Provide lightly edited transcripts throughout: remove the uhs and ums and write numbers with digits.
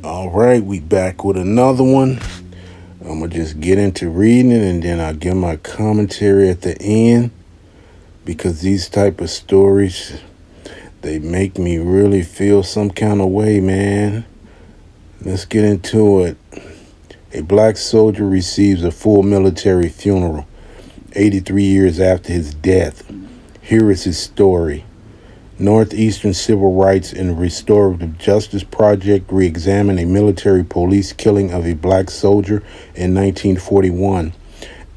All right, we back with another one. I'm gonna just get into reading it and then I'll give my commentary at the end because these type of stories they make me really feel some kind of way, man. Let's get into it. A black soldier receives a full military funeral 83 years after his death. Here is his story. Northeastern Civil Rights and Restorative Justice Project re-examined a military police killing of a black soldier in 1941.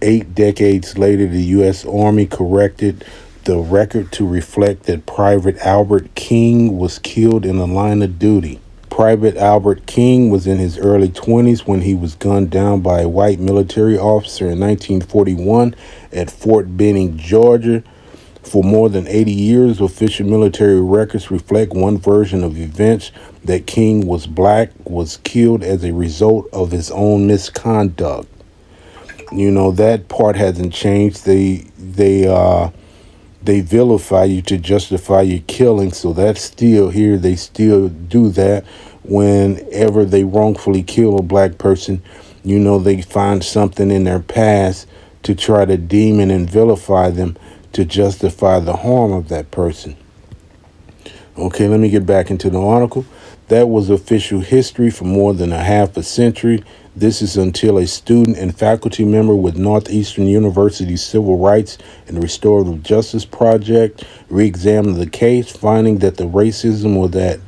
8 decades later, the U.S. Army corrected the record to reflect that Private Albert King was killed in the line of duty. Private Albert King was in his early 20s when he was gunned down by a white military officer in 1941 at Fort Benning, Georgia. For more than 80 years, official military records reflect one version of events: that King was black, was killed as a result of his own misconduct. You know, that part hasn't changed. They vilify you to justify your killing, so that's still here. They still do that whenever they wrongfully kill a black person. You know, they find something in their past to try to demon and vilify them to justify the harm of that person. Okay, let me get back into the article. That was official history for more than a half a century. This is until a student and faculty member with Northeastern University's Civil Rights and Restorative Justice Project re-examined the case, finding that the racism was at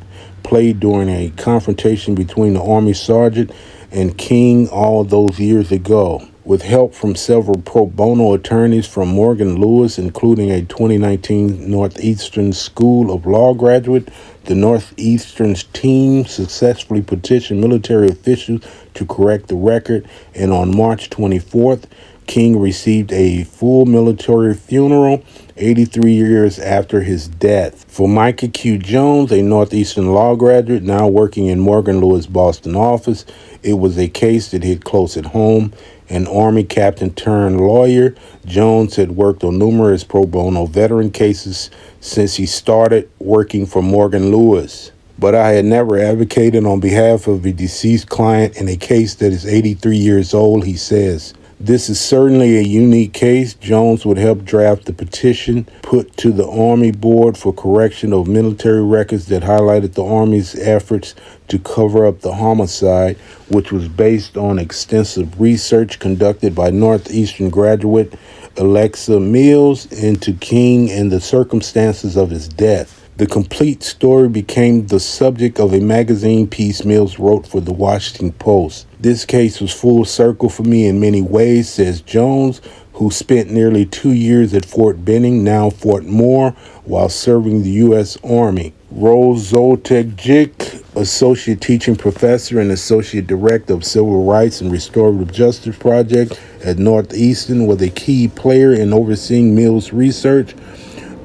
play during a confrontation between the Army sergeant and King all those years ago. With help from several pro bono attorneys from Morgan Lewis, including a 2019 Northeastern School of Law graduate, the Northeastern's team successfully petitioned military officials to correct the record, and on March 24th, King received a full military funeral 83 years after his death. For Micah Q. Jones, a Northeastern law graduate now working in Morgan Lewis' Boston office, it was a case that hit close at home. An Army captain turned lawyer, Jones had worked on numerous pro bono veteran cases since he started working for Morgan Lewis. But I had never advocated on behalf of a deceased client in a case that is 83 years old, he says. This is certainly a unique case. Jones would help draft the petition put to the Army Board for correction of military records that highlighted the Army's efforts to cover up the homicide, which was based on extensive research conducted by Northeastern graduate Alexa Mills into King and the circumstances of his death. The complete story became the subject of a magazine piece Mills wrote for the Washington Post. This case was full circle for me in many ways, says Jones, who spent nearly 2 years at Fort Benning, now Fort Moore, while serving the U.S. Army. Rose Zoltek-Jick, Associate Teaching Professor and Associate Director of Civil Rights and Restorative Justice Project at Northeastern, was a key player in overseeing Mills' research,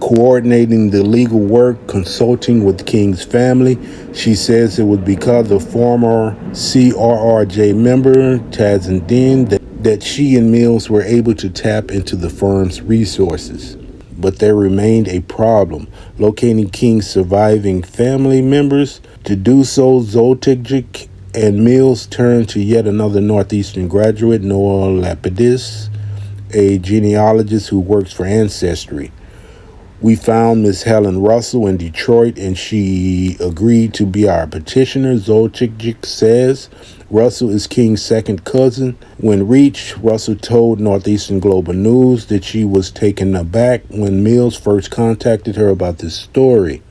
coordinating the legal work, consulting with King's family. She says it was because of former CRRJ member Tazan Din that she and Mills were able to tap into the firm's resources. But there remained a problem: locating King's surviving family members. To do so, Zoltek and Mills turned to yet another Northeastern graduate, Noah Lapidus, a genealogist who works for Ancestry. We found Miss Helen Russell in Detroit, and she agreed to be our petitioner, Zoltek says. Russell is King's second cousin. When reached, Russell told Northeastern Global News that she was taken aback when Mills first contacted her about this story.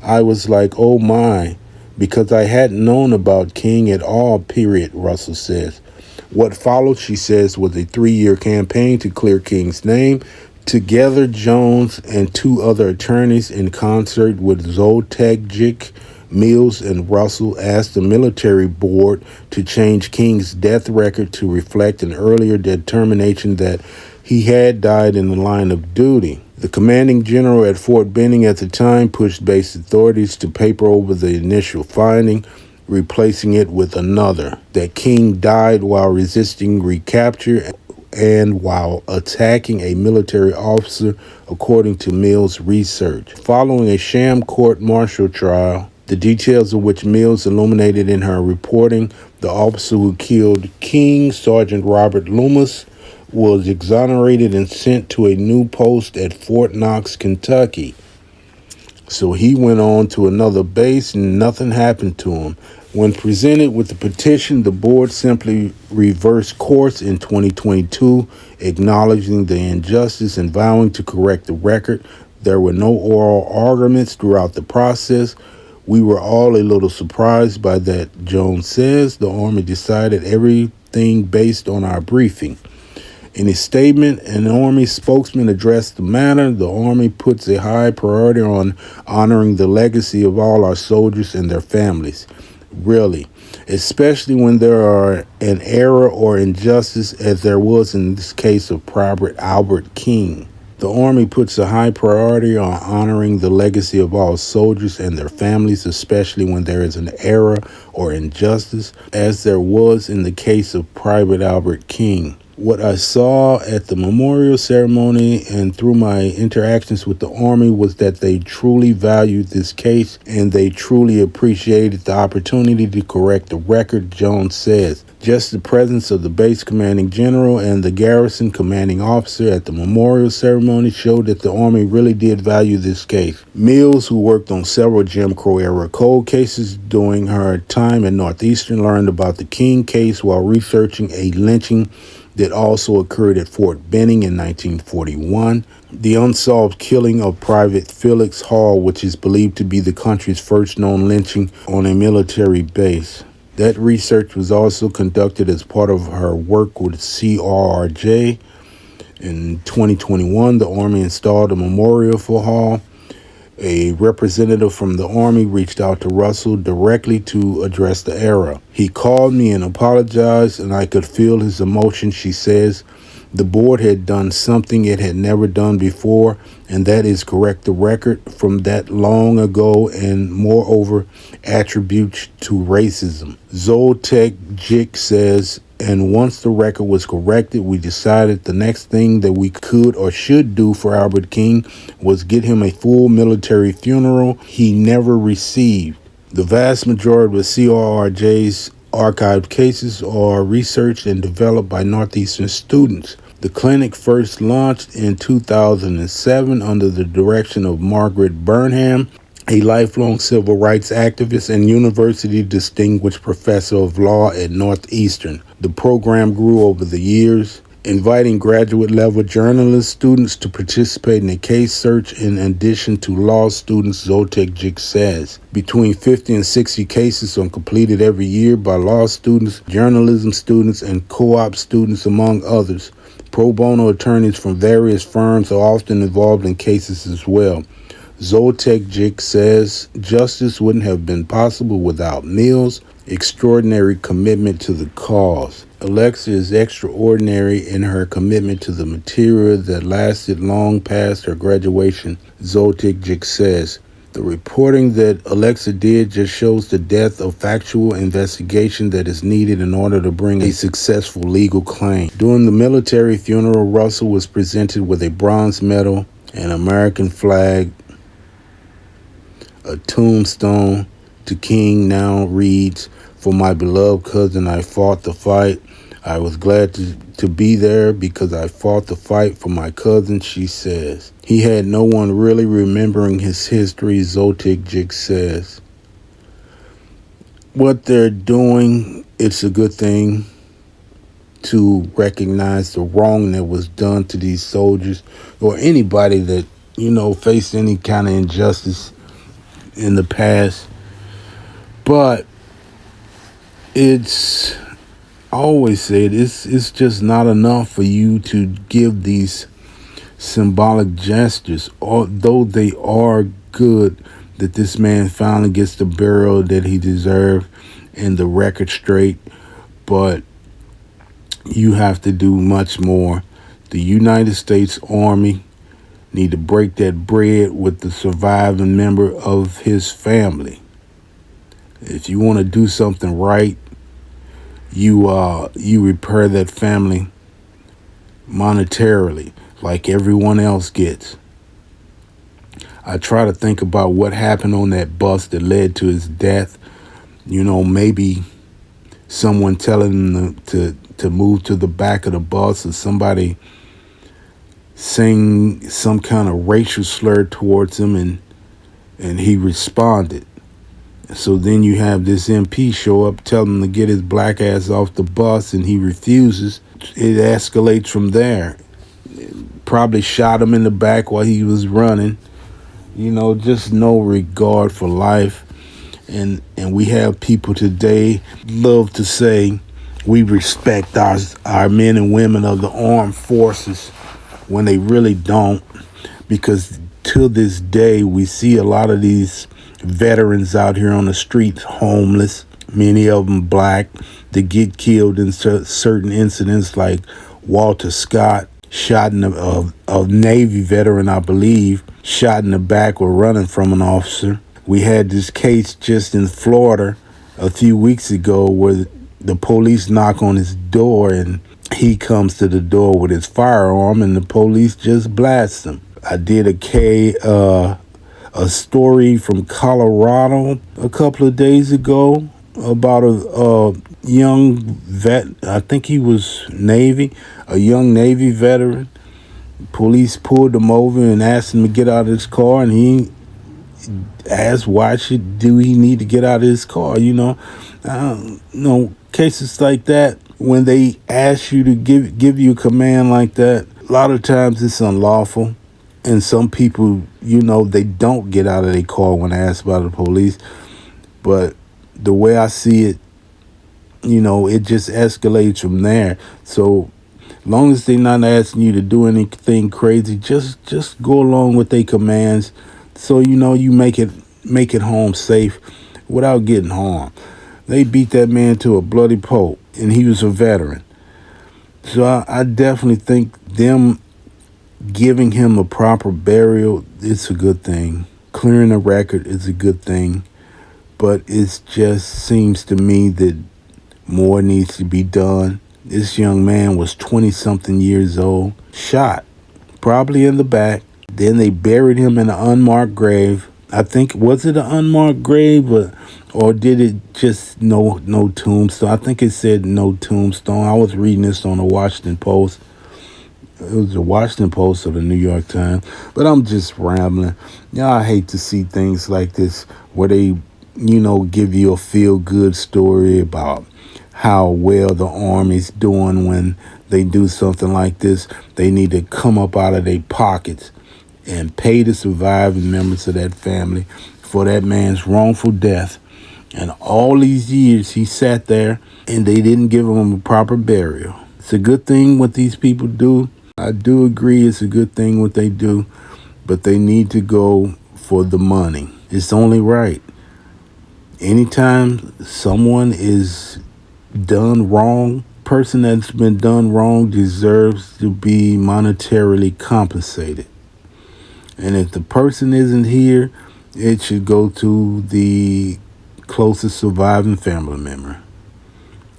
I was like, oh my, because I hadn't known about King at all, period, Russell says. What followed, she says, was a 3-year campaign to clear King's name. Together, Jones and 2 other attorneys, in concert with Zoltek, Mills, and Russell, asked the military board to change King's death record to reflect an earlier determination that he had died in the line of duty. The commanding general at Fort Benning at the time pushed base authorities to paper over the initial finding, replacing it with another: that King died while resisting recapture and while attacking a military officer, according to Mills' research. Following a sham court-martial trial, the details of which Mills illuminated in her reporting. The officer who killed King, Sergeant Robert Loomis, was exonerated and sent to a new post at Fort Knox, Kentucky. So he went on to another base and nothing happened to him. When presented with the petition, the board simply reversed course in 2022, acknowledging the injustice and vowing to correct the record. There were no oral arguments throughout the process. We were all a little surprised by that, Jones says. The Army decided everything based on our briefing. In his statement, an Army spokesman addressed the matter. The Army puts a high priority on honoring the legacy of all our soldiers and their families. Really, especially when there are an error or injustice, as there was in this case of Private Albert King. The Army puts a high priority on honoring the legacy of all soldiers and their families, especially when there is an error or injustice, as there was in the case of Private Albert King. What I saw at the memorial ceremony and through my interactions with the Army was that they truly valued this case and they truly appreciated the opportunity to correct the record, Jones says. Just the presence of the base commanding general and the garrison commanding officer at the memorial ceremony showed that the Army really did value this case. Mills, who worked on several Jim Crow era cold cases during her time at Northeastern, learned about the King case while researching a lynching that also occurred at Fort Benning in 1941. The unsolved killing of Private Felix Hall, which is believed to be the country's first known lynching on a military base. That research was also conducted as part of her work with CRRJ. In 2021, the Army installed a memorial for Hall. A representative from the Army reached out to Russell directly to address the error. He called me and apologized, and I could feel his emotion, she says. The board had done something it had never done before, and that is correct the record from that long ago and moreover attributes to racism. Zoltek Jik says, and once the record was corrected, we decided the next thing that we could or should do for Albert King was get him a full military funeral he never received. The vast majority of CRRJ's archived cases are researched and developed by Northeastern students. The clinic first launched in 2007 under the direction of Margaret Burnham, a lifelong civil rights activist and university distinguished professor of law at Northeastern. The program grew over the years, inviting graduate-level journalist students to participate in a case search in addition to law students, Zoltek Jik says. Between 50 and 60 cases are completed every year by law students, journalism students, and co-op students, among others. Pro bono attorneys from various firms are often involved in cases as well. Zoltek Jik says justice wouldn't have been possible without Mills' extraordinary commitment to the cause. Alexa is extraordinary in her commitment to the material that lasted long past her graduation, Zoltek Jik says. The reporting that Alexa did just shows the depth of factual investigation that is needed in order to bring a successful legal claim. During the military funeral, Russell was presented with a bronze medal, an American flag. A tombstone to King now reads, "For my beloved cousin, I fought the fight. I was glad to be there because I fought the fight for my cousin," she says. He had no one really remembering his history, Zoltek Jik says. What they're doing, it's a good thing to recognize the wrong that was done to these soldiers or anybody that, faced any kind of injustice in the past. But I always say it's just not enough for you to give these symbolic gestures, although they are good, that this man finally gets the burial that he deserved and the record straight. But you have to do much more. The United States Army need to break that bread with the surviving member of his family. If you want to do something right, you repair that family monetarily like everyone else gets. I try to think about what happened on that bus that led to his death. Maybe someone telling him to move to the back of the bus, or somebody saying some kind of racial slur towards him, and he responded. So then you have this MP show up, tell him to get his black ass off the bus, and he refuses. It escalates from there. Probably shot him in the back while he was running. Just no regard for life. And we have people today love to say we respect our men and women of the armed forces when they really don't, because to this day we see a lot of these veterans out here on the streets homeless, many of them black, that get killed in certain incidents, like Walter Scott, shot in a Navy veteran, I believe, shot in the back or running from an officer. We had this case just in Florida a few weeks ago where the police knock on his door and he comes to the door with his firearm and the police just blast him. I did a story from Colorado a couple of days ago about a young vet. I think he was Navy, a young Navy veteran. Police pulled him over and asked him to get out of his car, and he asked why do he need to get out of his car. Cases like that, when they ask you to give you a command like that, a lot of times it's unlawful. And some people, they don't get out of their car when asked by the police. But the way I see it, it just escalates from there. So long as they're not asking you to do anything crazy, just go along with their commands. So, you make it home safe without getting harmed. They beat that man to a bloody pulp, and he was a veteran. So I definitely think them giving him a proper burial, it's a good thing. Clearing the record is a good thing. But it just seems to me that more needs to be done. This young man was 20-something years old, shot, probably in the back. Then they buried him in an unmarked grave. I think, was it an unmarked grave, or did it just no tombstone? I think it said no tombstone. I was reading this on the Washington Post. It was the Washington Post or the New York Times. But I'm just rambling. I hate to see things like this where they, give you a feel-good story about how well the Army's doing. When they do something like this, they need to come up out of their pockets and pay the surviving members of that family for that man's wrongful death. And all these years he sat there and they didn't give him a proper burial. It's a good thing what these people do. I do agree it's a good thing what they do, but they need to go for the money. It's only right. Anytime someone is done wrong, person that's been done wrong deserves to be monetarily compensated. And if the person isn't here, it should go to the closest surviving family member.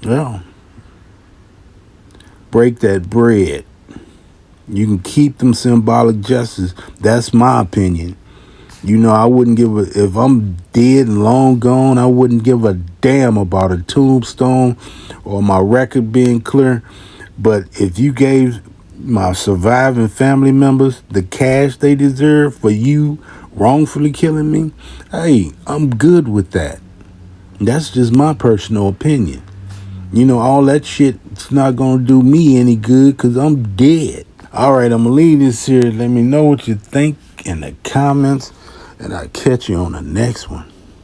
Well, break that bread. You can keep them symbolic justice. That's my opinion. I wouldn't if I'm dead and long gone, I wouldn't give a damn about a tombstone or my record being clear. But if you gave my surviving family members the cash they deserve for you wrongfully killing me, hey, I'm good with that. That's just my personal opinion. All that shit's not going to do me any good because I'm dead. All right, I'm going to leave this here. Let me know what you think in the comments, and I'll catch you on the next one.